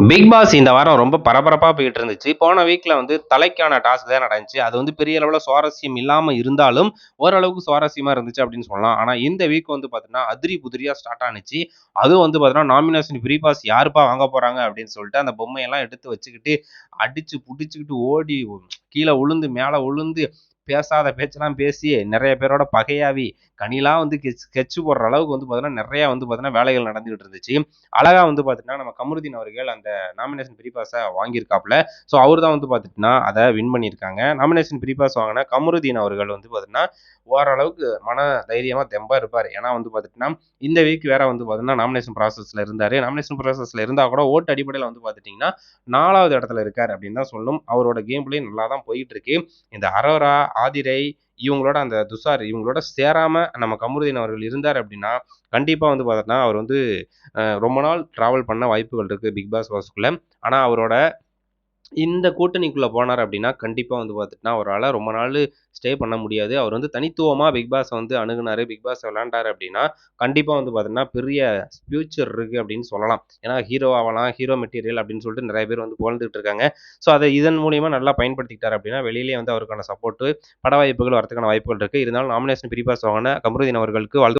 Big pass இந்த வாரம் ரொம்ப பரபரப்பா போயிட்டு இருந்துச்சு. போன வீக்ல வந்து தலைக்கான டாஸ்க் தான் நடந்துச்சு. அது வந்து பெரிய அளவுல சுவாரஸ்யம் இல்லாம இருந்தாலும், ஓரளவுக்கு சுவாரஸ்யமா இருந்துச்சு அப்படின்னு சொல்லலாம். ஆனா இந்த வீக் வந்து பார்த்தீங்கன்னா, அதிரி புதிரியா ஸ்டார்ட் ஆனுச்சு. அதுவும் வந்து பார்த்தீங்கன்னா, நாமினேஷன் ஃப்ரீ பாஸ் யாருப்பா வாங்க போறாங்க அப்படின்னு சொல்லிட்டு, அந்த பொம்மையெல்லாம் எடுத்து வச்சுக்கிட்டு, அடிச்சு புடிச்சுக்கிட்டு ஓடி கீழ உழுந்து, மேல உழுந்து, பேசாத பேச்செல்லாம் பேசி, நெறைய பேரோட பகையாவி, கனிலாம் வந்து ஸ்கெட்ச் போடுற அளவுக்கு வந்து பார்த்தீங்கன்னா, நெறைய வந்து பார்த்தீங்கன்னா, வேலைகள் நடந்துகிட்டு இருந்துச்சு. அழகா வந்து பார்த்தீங்கன்னா, நம்ம கமருதீன் அவர்கள் அந்த நாமினேஷன் ஃப்ரீ பாஸ வாங்கியிருக்காப்ல. ஸோ, அவரு தான் வந்து பார்த்துட்டீங்கன்னா, அத வின் பண்ணியிருக்காங்க. நாமினேஷன் ஃப்ரீ பாஸ் வாங்குன கமருதீன் அவர்கள் வந்து பார்த்தீங்கன்னா, ஓரளவுக்கு மன தைரியமா, தெம்பா இருப்பாரு. ஏன்னா வந்து பார்த்துட்டீங்கன்னா, இந்த வீக் வேற வந்து பார்த்தீங்கன்னா, நாமினேஷன் ப்ராசஸ்ல இருந்தாரு. நாமினேஷன் ப்ராசஸ்ல இருந்தா கூட ஓட்டு அடிப்படையில வந்து பார்த்துட்டீங்கன்னா, 4வது இடத்துல இருக்காரு அப்படின்னு தான் சொல்லணும். அவரோட கேம் பிளே நல்லா தான் போயிட்டு இருக்கு. இந்த அரோரா, ஆதிரை இவங்களோட அந்த துஷார் இவங்களோட சேராம நம்ம கமருதீன் அவர்கள் இருந்தார் அப்படின்னா, கண்டிப்பா வந்து பார்த்தீங்கன்னா, அவர் வந்து ரொம்ப நாள் டிராவல் பண்ண வாய்ப்புகள் இருக்கு பிக் பாஸ் ஹவுஸ்க்குள்ள. ஆனா அவரோட இந்த கூட்டணிக்குள்ள போனாரு அப்படின்னா, கண்டிப்பா வந்து பார்த்துட்டீங்கன்னா, அவரால ரொம்ப நாளு ஸ்டே பண்ண முடியாது. அவர் வந்து தனித்துவமா பிக் பாஸ வந்து அணுகுனாரு, பிக் பாஸ் விளையாண்டாரு அப்படின்னா, கண்டிப்பா வந்து பார்த்தீங்கன்னா, பெரிய ஃபியூச்சர் இருக்கு அப்படின்னு சொல்லலாம். ஏன்னா ஹீரோ ஆவலாம், ஹீரோ மெட்டீரியல் அப்படின்னு சொல்லிட்டு நெறைய பேர் வந்து புகழ்ந்துட்டு இருக்காங்க. ஸோ, அத இதன் மூலியமா நல்லா பயன்படுத்திக்கிட்டாரு அப்படின்னா, வெளியிலேயே வந்து அவருக்கான சப்போர்ட்டு, பட வாய்ப்புகள் வரதுக்கான வாய்ப்புகள் இருக்கு. இருந்தாலும் நாமினேஷன் ஃப்ரீ பாஸ் வாங்குன கமருதீன் அவர்களுக்கு வாழ்த்து